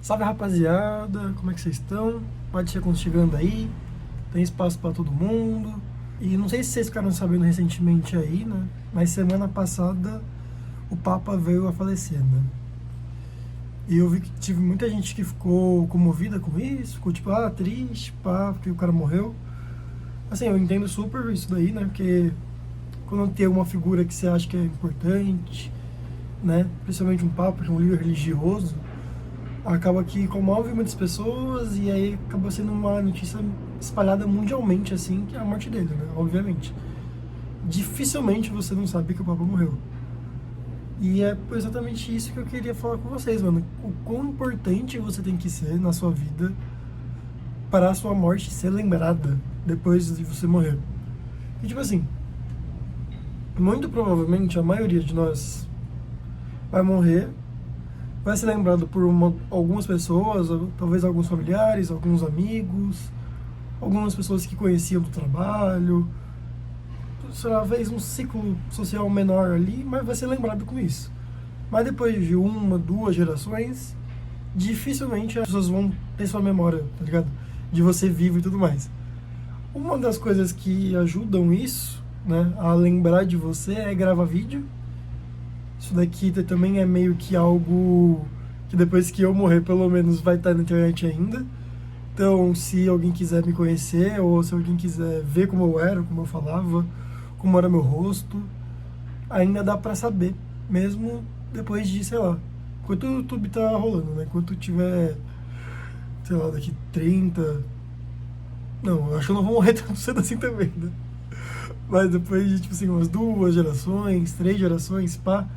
Salve rapaziada, como é que vocês estão? Pode ser aconchegando aí, tem espaço pra todo mundo. E não sei se vocês ficaram sabendo recentemente aí, né? Mas semana passada o Papa veio a falecer, né? E eu vi que tive muita gente que ficou comovida com isso, ficou tipo, triste, pá, porque o cara morreu. Assim, eu entendo super isso daí, né? Porque quando tem uma figura que você acha que é importante, né? Principalmente um Papa, que é um líder religioso, acaba que comove muitas pessoas e aí acaba sendo uma notícia espalhada mundialmente, assim, que é a morte dele, né? Obviamente. Dificilmente você não sabe que o Papa morreu. E é exatamente isso que eu queria falar com vocês, mano. O quão importante você tem que ser na sua vida para a sua morte ser lembrada depois de você morrer. E tipo assim, muito provavelmente a maioria de nós vai morrer, vai ser lembrado por algumas pessoas, talvez alguns familiares, alguns amigos, algumas pessoas que conheciam do trabalho, talvez um ciclo social menor ali, mas vai ser lembrado com isso. Mas depois de uma, duas gerações, dificilmente as pessoas vão ter sua memória, tá ligado? De você vivo e tudo mais. Uma das coisas que ajudam isso, né, a lembrar de você é gravar vídeo. Isso daqui também é meio que algo que depois que eu morrer, pelo menos vai estar na internet ainda. Então, se alguém quiser me conhecer, ou se alguém quiser ver como eu era, como eu falava, como era meu rosto, ainda dá pra saber, mesmo depois de, sei lá, enquanto o YouTube tá rolando, né? Enquanto tiver, sei lá, daqui 30. Não, eu acho que eu não vou morrer tão cedo assim também, né? Mas depois de, tipo assim, umas duas gerações, três gerações, pá,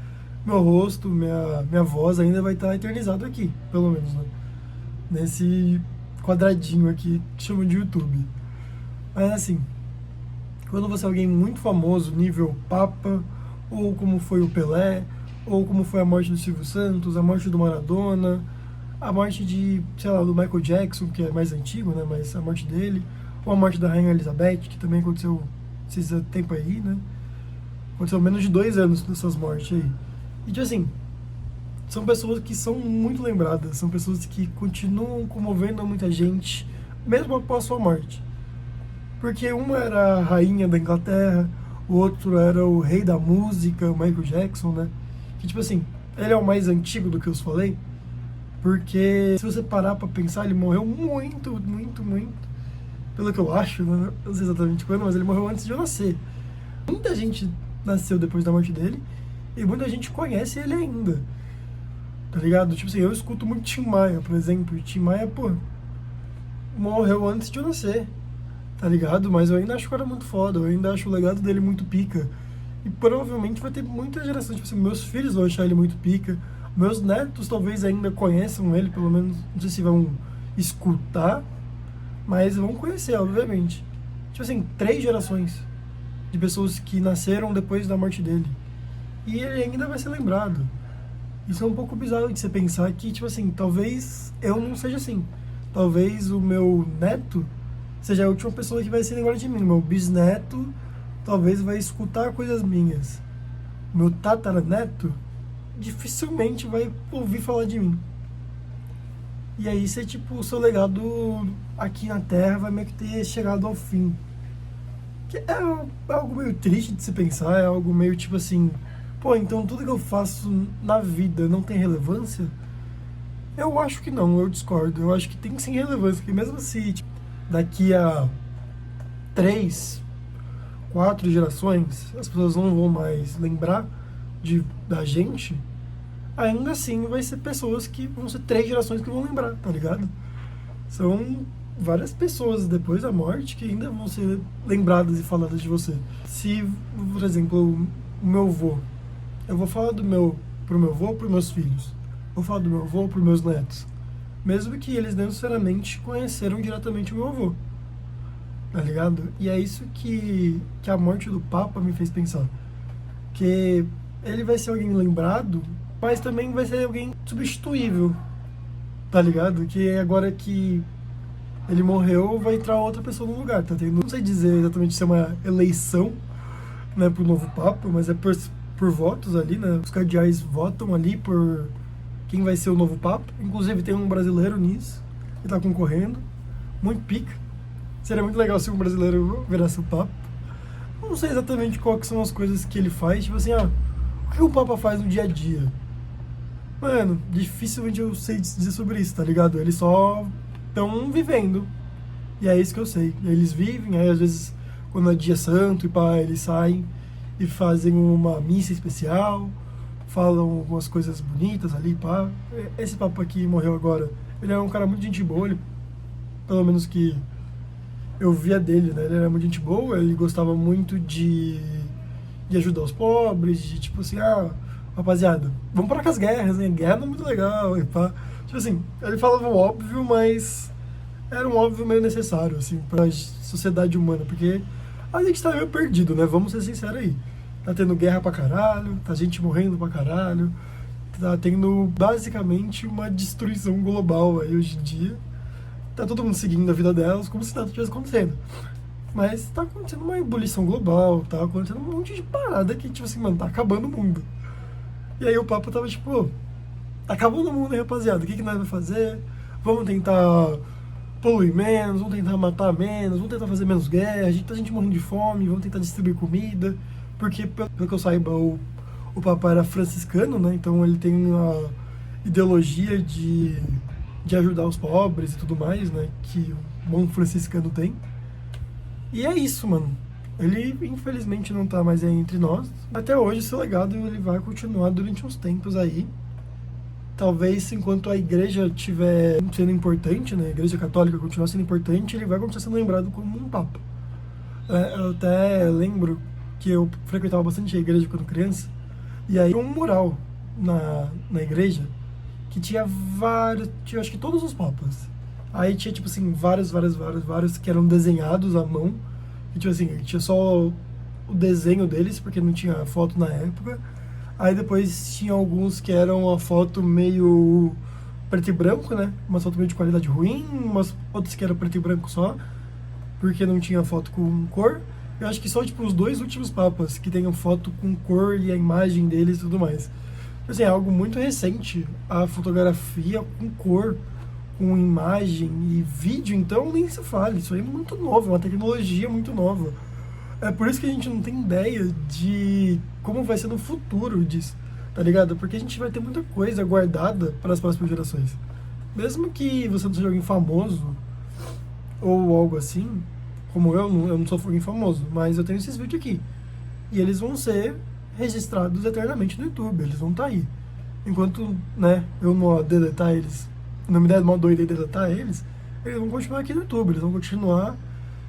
meu rosto, minha voz ainda vai estar eternizado aqui, pelo menos, né? Nesse quadradinho aqui que chamam de YouTube. Mas assim, quando você é alguém muito famoso, nível Papa, ou como foi o Pelé, ou como foi a morte do Silvio Santos, a morte do Maradona, a morte de, sei lá, do Michael Jackson, que é mais antigo, né, mas a morte dele, ou a morte da Rainha Elizabeth, que também aconteceu esse tempo aí, né, aconteceu menos de 2 anos dessas mortes aí. E tipo assim, são pessoas que são muito lembradas, são pessoas que continuam comovendo muita gente, mesmo após sua morte. Porque uma era a rainha da Inglaterra, o outro era o rei da música, o Michael Jackson, né? Que tipo assim, ele é o mais antigo do que eu falei, porque se você parar pra pensar, ele morreu muito, muito, muito, pelo que eu acho, né? Não sei exatamente quando, mas ele morreu antes de eu nascer. Muita gente nasceu depois da morte dele e muita gente conhece ele ainda, tá ligado? Tipo assim, eu escuto muito Tim Maia, por exemplo, e Tim Maia, pô, morreu antes de eu nascer, tá ligado? Mas eu ainda acho o cara muito foda, eu ainda acho o legado dele muito pica. E provavelmente vai ter muitas gerações, tipo assim, meus filhos vão achar ele muito pica, meus netos talvez ainda conheçam ele, pelo menos, não sei se vão escutar, mas vão conhecer, obviamente. Tipo assim, 3 gerações de pessoas que nasceram depois da morte dele. E ele ainda vai ser lembrado. Isso é um pouco bizarro de você pensar que, tipo assim, talvez eu não seja assim. Talvez o meu neto seja a última pessoa que vai se lembrar de mim. Meu bisneto talvez vai escutar coisas minhas. Meu tataraneto dificilmente vai ouvir falar de mim. E aí você, tipo, o seu legado aqui na Terra vai meio que ter chegado ao fim. Que é algo meio triste de se pensar, é algo meio tipo assim, pô, então tudo que eu faço na vida não tem relevância? Eu acho que não, eu discordo. Eu acho que tem sim relevância, porque mesmo se tipo, daqui a 3, 4 gerações as pessoas não vão mais lembrar da gente, ainda assim vai ser pessoas que vão ser 3 gerações que vão lembrar, tá ligado? São várias pessoas depois da morte que ainda vão ser lembradas e faladas de você. Se, por exemplo, o meu avô, eu vou falar pro meu avô, pros meus filhos. Vou falar do meu avô pros meus netos. Mesmo que eles não necessariamente conheceram diretamente o meu avô. Tá ligado? E é isso que a morte do Papa me fez pensar. Que ele vai ser alguém lembrado, mas também vai ser alguém substituível. Tá ligado? Que agora que ele morreu, vai entrar outra pessoa no lugar. Tá tendo, não sei dizer exatamente se é uma eleição, né, pro novo Papa, mas é por votos ali, né? Os cardeais votam ali por quem vai ser o novo Papa. Inclusive tem um brasileiro nisso, que tá concorrendo. Muito pica. Seria muito legal se um brasileiro virasse o Papa. Não sei exatamente quais são as coisas que ele faz. Tipo assim, o que o Papa faz no dia a dia? Mano, dificilmente eu sei dizer sobre isso, tá ligado? Eles só estão vivendo. E é isso que eu sei. Eles vivem, aí às vezes, quando é dia santo e pá, eles saem e fazem uma missa especial, falam algumas coisas bonitas ali, pá. Esse Papa aqui morreu agora, ele era um cara muito gente boa, ele, pelo menos que eu via dele, né? Ele era muito gente boa, ele gostava muito de ajudar os pobres, de tipo assim, rapaziada, vamos parar com as guerras, né? Guerra não é muito legal, e pá. Tipo assim, ele falava o óbvio, mas era um óbvio meio necessário, assim, pra sociedade humana, porque a gente tá meio perdido, né? Vamos ser sinceros aí. Tá tendo guerra pra caralho, tá gente morrendo pra caralho, tá tendo basicamente uma destruição global aí hoje em dia. Tá todo mundo seguindo a vida delas como se nada estivesse acontecendo. Mas tá acontecendo uma ebulição global, tá acontecendo um monte de parada que, tipo assim, mano, tá acabando o mundo. E aí o Papa tava tipo, tá acabando o mundo, hein, rapaziada? O que nós vamos fazer? Vamos tentar poluir menos, vamos tentar matar menos, vamos tentar fazer menos guerra, tá gente morrendo de fome, vamos tentar distribuir comida. Porque, pelo que eu saiba, o Papa era franciscano, né? Então ele tem uma ideologia de ajudar os pobres e tudo mais, né? Que o bom franciscano tem. E é isso, mano. Ele, infelizmente, não tá mais aí entre nós. Até hoje, seu legado ele vai continuar durante uns tempos aí. Talvez, enquanto a igreja estiver sendo importante, né? A igreja católica continuar sendo importante, ele vai continuar sendo lembrado como um papa. Eu até lembro que eu frequentava bastante a igreja quando criança. E aí, um mural na igreja que tinha vários... Tinha, acho que todos os papas. Aí tinha, tipo assim, vários que eram desenhados à mão. E, tipo assim, tinha só o desenho deles, porque não tinha foto na época. Aí depois tinha alguns que eram uma foto meio preto e branco, né? Uma foto meio de qualidade ruim, umas outras que eram preto e branco só, porque não tinha foto com cor. Eu acho que só, tipo, os dois últimos papas que tenham foto com cor e a imagem deles e tudo mais. Assim, é algo muito recente, a fotografia com cor, com imagem e vídeo, então nem se fala. Isso aí é muito novo, é uma tecnologia muito nova. É por isso que a gente não tem ideia de como vai ser no futuro disso, tá ligado? Porque a gente vai ter muita coisa guardada para as próximas gerações. Mesmo que você não seja alguém famoso ou algo assim, como eu não sou alguém famoso, mas eu tenho esses vídeos aqui. E eles vão ser registrados eternamente no YouTube, eles vão estar aí. Enquanto, né, eu não deletar eles, não me der uma doida de deletar eles vão continuar aqui no YouTube, eles vão continuar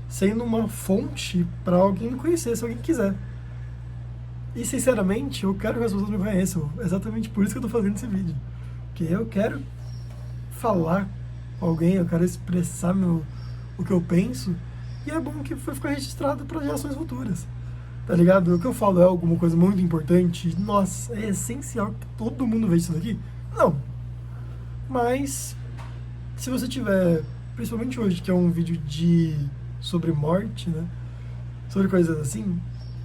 sendo uma fonte para alguém conhecer, se alguém quiser. E sinceramente, eu quero que as pessoas me conheçam. Exatamente por isso que eu tô fazendo esse vídeo. Porque eu quero falar com alguém, eu quero expressar o que eu penso. E é bom que vai ficar registrado para gerações futuras. Tá ligado? O que eu falo é alguma coisa muito importante. Nossa, é essencial que todo mundo veja isso daqui? Não. Mas, se você tiver, principalmente hoje, que é um vídeo sobre morte, né? Sobre coisas assim,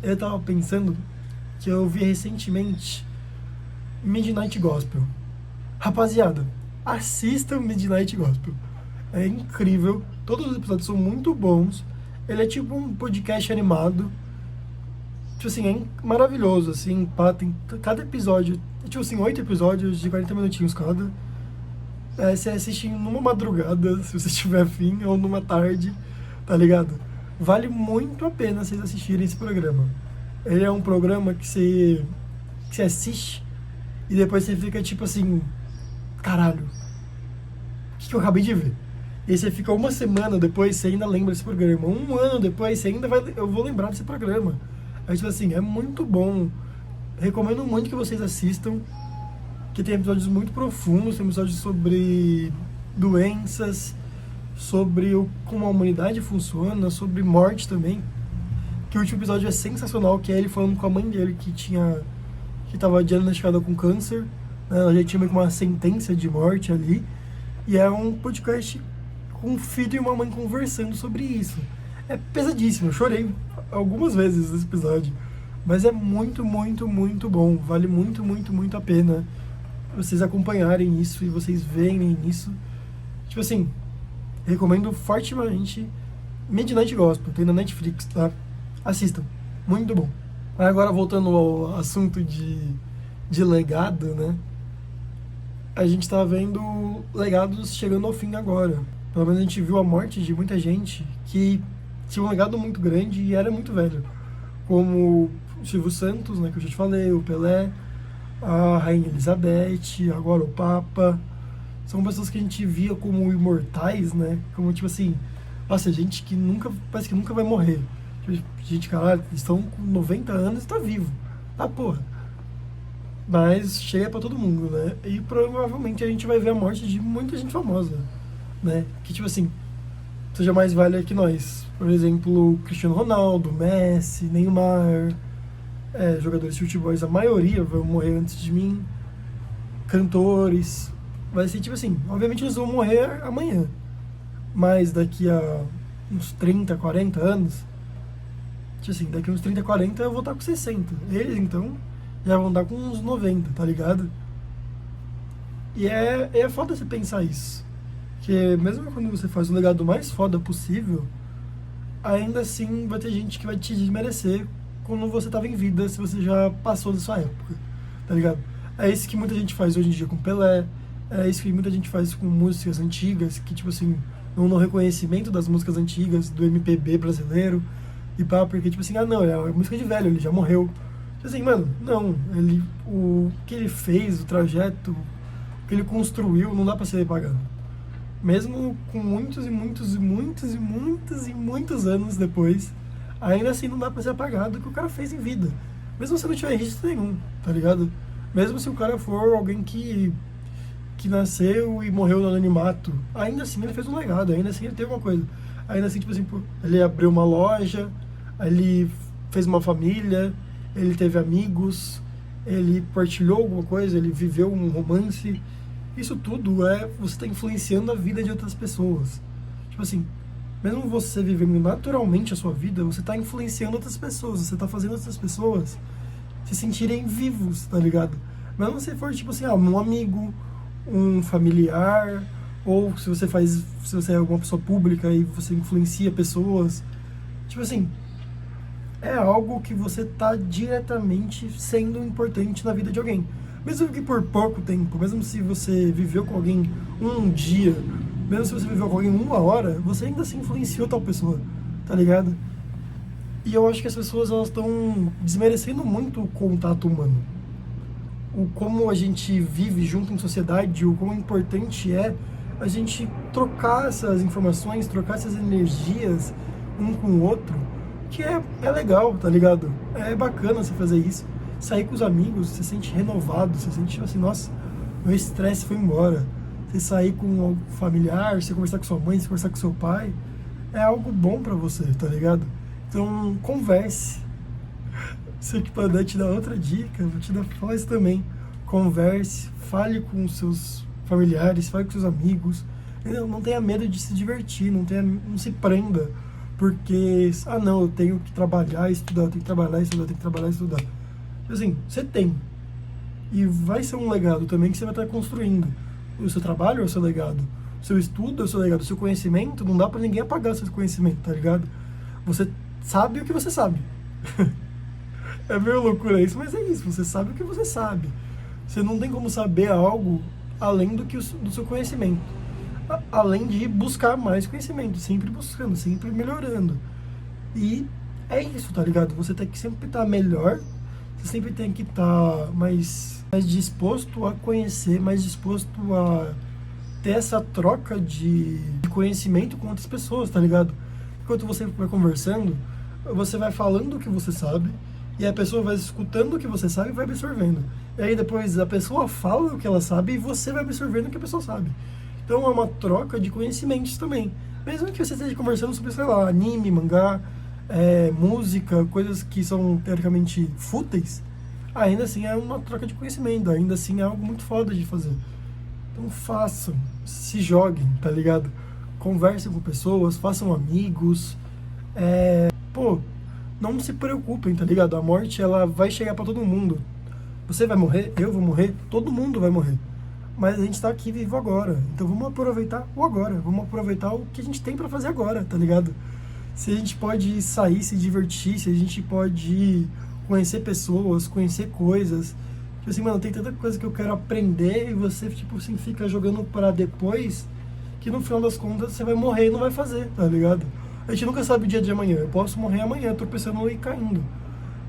eu tava pensando que eu vi recentemente Midnight Gospel. Rapaziada, assistam Midnight Gospel. É incrível, todos os episódios são muito bons. Ele é tipo um podcast animado. Tipo assim, é maravilhoso, assim, pá, tem cada episódio, tipo assim, 8 episódios de 40 minutinhos cada. Você assiste numa madrugada, se você tiver afim, ou numa tarde, tá ligado? Vale muito a pena vocês assistirem esse programa. Ele é um programa que você assiste e depois você fica tipo assim, caralho, o que eu acabei de ver? E aí você fica uma semana depois, você ainda lembra desse programa. Um ano depois, você ainda eu vou lembrar desse programa. Aí, tipo assim, é muito bom. Recomendo muito que vocês assistam, que tem episódios muito profundos, tem episódios sobre doenças, sobre como a humanidade funciona, sobre morte também. Que o último episódio é sensacional, que é ele falando com a mãe dele que estava diagnosticada com câncer, né? Ela já tinha meio que uma sentença de morte ali. E é um podcast com um filho e uma mãe conversando sobre isso. É pesadíssimo, eu chorei algumas vezes nesse episódio. Mas é muito, muito, muito bom. Vale muito, muito, muito a pena vocês acompanharem isso e vocês verem isso. Tipo assim, recomendo fortemente Midnight Gospel, tem na Netflix, tá? Assistam, muito bom. Agora voltando ao assunto de legado, né? A gente tá vendo legados chegando ao fim agora. Pelo menos a gente viu a morte de muita gente que tinha um legado muito grande e era muito velho. Como o Silvio Santos, né, que eu já te falei, o Pelé, a Rainha Elizabeth, agora o Papa. São pessoas que a gente via como imortais, né? Como tipo assim, nossa, gente que nunca, parece que nunca vai morrer. Tipo, gente, caralho, estão com 90 anos e tá vivo. Ah, porra. Mas chega pra todo mundo, né? E provavelmente a gente vai ver a morte de muita gente famosa, né? Que tipo assim, seja mais velha que nós. Por exemplo, Cristiano Ronaldo, Messi, Neymar, jogadores de futebol, a maioria vão morrer antes de mim. Cantores. Vai ser tipo assim, obviamente eles vão morrer amanhã. Mas daqui a uns 30, 40 anos, tipo assim, daqui a uns 30, 40 eu vou estar com 60. Eles então já vão estar com uns 90, tá ligado? E é foda você pensar isso. Que mesmo quando você faz o legado mais foda possível, ainda assim vai ter gente que vai te desmerecer quando você estava em vida, se você já passou da sua época, tá ligado? É isso que muita gente faz hoje em dia com Pelé, é isso que muita gente faz com músicas antigas, que tipo assim, no reconhecimento das músicas antigas, do MPB brasileiro, e pá, porque tipo assim, ah não, é música de velho, ele já morreu. Tipo assim, mano, não, o que ele fez, o trajeto, o que ele construiu, não dá pra ser pagado. Mesmo com muitos e muitos e muitos e muitos e muitos anos depois, ainda assim não dá pra ser apagado o que o cara fez em vida. Mesmo se não tiver registro nenhum, tá ligado? Mesmo se o cara for alguém que nasceu e morreu no anonimato, ainda assim ele fez um legado, ainda assim ele teve uma coisa. Ainda assim, tipo assim, ele abriu uma loja, ele fez uma família, ele teve amigos, ele partilhou alguma coisa, ele viveu um romance. Isso tudo você está influenciando a vida de outras pessoas. Tipo assim, mesmo você vivendo naturalmente a sua vida, você está influenciando outras pessoas, você está fazendo outras pessoas se sentirem vivos, tá ligado? Mesmo se for tipo assim, um amigo, um familiar, ou se você é alguma pessoa pública e você influencia pessoas, tipo assim, é algo que você está diretamente sendo importante na vida de alguém. Mesmo que por pouco tempo, mesmo se você viveu com alguém um dia, mesmo se você viveu com alguém uma hora, você ainda assim influenciou tal pessoa, tá ligado? E eu acho que as pessoas elas estão desmerecendo muito o contato humano. O como a gente vive junto em sociedade, o quão importante é a gente trocar essas informações, trocar essas energias um com o outro, que é legal, tá ligado? É bacana você fazer isso. Sair com os amigos, você se sente renovado, você sente assim, nossa, meu estresse foi embora. Você sair com um familiar, você conversar com sua mãe, você conversar com seu pai, é algo bom pra você, tá ligado? Então, converse. Se eu puder te dar outra dica, vou te dar falar isso também. Converse, fale com os seus familiares, fale com seus amigos. Não tenha medo de se divertir, não se prenda. Porque, não, eu tenho que trabalhar, estudar, eu tenho que trabalhar, estudar, eu tenho que trabalhar, estudar. Assim, você tem. E vai ser um legado também que você vai estar construindo. O seu trabalho é o seu legado. O seu estudo é o seu legado. O seu conhecimento, não dá pra ninguém apagar o seu conhecimento, tá ligado? Você sabe o que você sabe. É meio loucura isso, mas é isso. Você sabe o que você sabe. Você não tem como saber algo além do seu conhecimento. Além de buscar mais conhecimento. Sempre buscando, sempre melhorando. E é isso, tá ligado? Você tem que sempre estar melhor. Você sempre tem que estar mais disposto a conhecer, mais disposto a ter essa troca de conhecimento com outras pessoas, tá ligado? Enquanto você vai conversando, você vai falando o que você sabe, e a pessoa vai escutando o que você sabe e vai absorvendo. E aí depois a pessoa fala o que ela sabe e você vai absorvendo o que a pessoa sabe. Então é uma troca de conhecimentos também. Mesmo que você esteja conversando sobre, sei lá, anime, mangá, música, coisas que são teoricamente fúteis, ainda assim é uma troca de conhecimento, ainda assim é algo muito foda de fazer. Então façam, se joguem, tá ligado? Conversem com pessoas, façam amigos, não se preocupem, tá ligado? A morte, ela vai chegar pra todo mundo. Você vai morrer, eu vou morrer, todo mundo vai morrer. Mas a gente tá aqui vivo agora. Então vamos aproveitar o agora. Vamos aproveitar o que a gente tem pra fazer agora, tá ligado? Se a gente pode sair, se divertir, se a gente pode conhecer pessoas, conhecer coisas. Tipo assim, mano, tem tanta coisa que eu quero aprender e você, tipo assim, fica jogando pra depois, que no final das contas você vai morrer e não vai fazer, tá ligado? A gente nunca sabe o dia de amanhã. Eu posso morrer amanhã, tropeçando e caindo.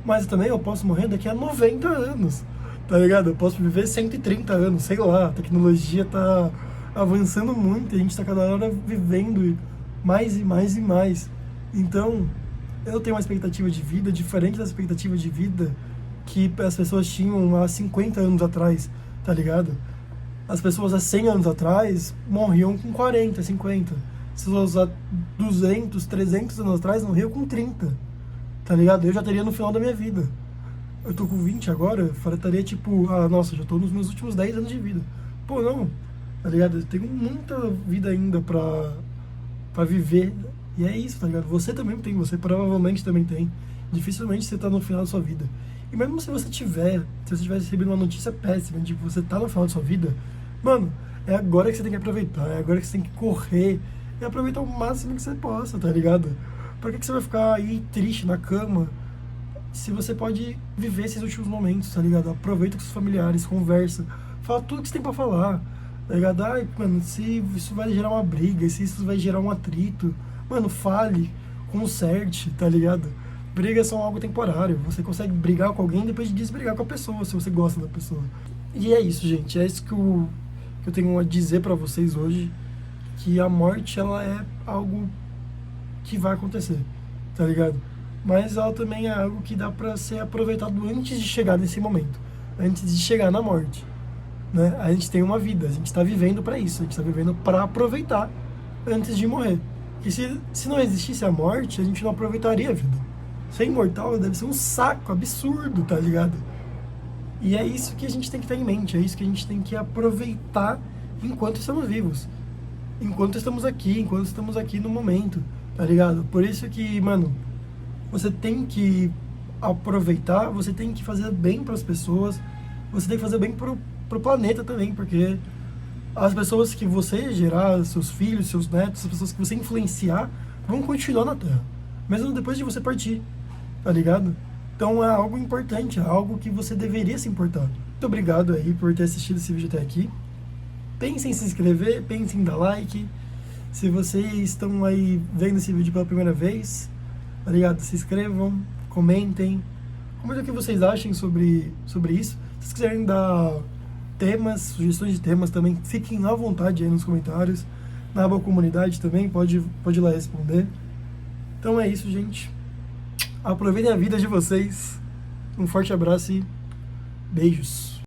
Mas também eu posso morrer daqui a 90 anos, tá ligado? Eu posso viver 130 anos, sei lá. A tecnologia tá avançando muito e a gente tá cada hora vivendo mais e mais e mais. Então, eu tenho uma expectativa de vida diferente da expectativa de vida que as pessoas tinham há 50 anos atrás, tá ligado? As pessoas há 100 anos atrás morriam com 40, 50. As pessoas há 200, 300 anos atrás morriam com 30, tá ligado? Eu já teria no final da minha vida. Eu tô com 20 agora, eu estaria tipo, ah, nossa, já tô nos meus últimos 10 anos de vida. Pô, não, tá ligado? Eu tenho muita vida ainda pra viver. E é isso, tá ligado? Você também tem, você provavelmente também tem. Dificilmente você tá no final da sua vida. E mesmo se você tiver, se você tiver recebido uma notícia péssima de que você tá no final da sua vida, mano, é agora que você tem que aproveitar, é agora que você tem que correr e aproveitar o máximo que você possa, tá ligado? Por que você vai ficar aí triste na cama se você pode viver esses últimos momentos, tá ligado? Aproveita com seus familiares, conversa, fala tudo que você tem pra falar, tá ligado? Ai, mano, se isso vai gerar uma briga, se isso vai gerar um atrito, mano, fale, conserte, tá ligado? Brigas são algo temporário, você consegue brigar com alguém depois de desbrigar com a pessoa, se você gosta da pessoa. E é isso, gente, é isso que eu tenho a dizer pra vocês hoje, que a morte, ela é algo que vai acontecer, tá ligado? Mas ela também é algo que dá pra ser aproveitado antes de chegar nesse momento, antes de chegar na morte, né? A gente tem uma vida, a gente tá vivendo pra isso, a gente tá vivendo pra aproveitar antes de morrer. E se não existisse a morte, a gente não aproveitaria a vida. Ser imortal deve ser um saco absurdo, tá ligado? E é isso que a gente tem que ter em mente, é isso que a gente tem que aproveitar enquanto estamos vivos. Enquanto estamos aqui no momento, tá ligado? Por isso que, mano, você tem que aproveitar, você tem que fazer bem pras pessoas, você tem que fazer bem pro planeta também, porque as pessoas que você gerar, seus filhos, seus netos, as pessoas que você influenciar, vão continuar na Terra, mesmo depois de você partir, tá ligado? Então é algo importante, é algo que você deveria se importar. Muito obrigado aí por ter assistido esse vídeo até aqui. Pensem em se inscrever, pensem em dar like. Se vocês estão aí vendo esse vídeo pela primeira vez, tá ligado? Se inscrevam, comentem. Comentem o que vocês acham sobre isso. Se vocês quiserem dar temas, sugestões de temas também, fiquem à vontade aí nos comentários. Na aba comunidade também, pode ir lá responder. Então é isso, gente. Aproveitem a vida de vocês. Um forte abraço e beijos.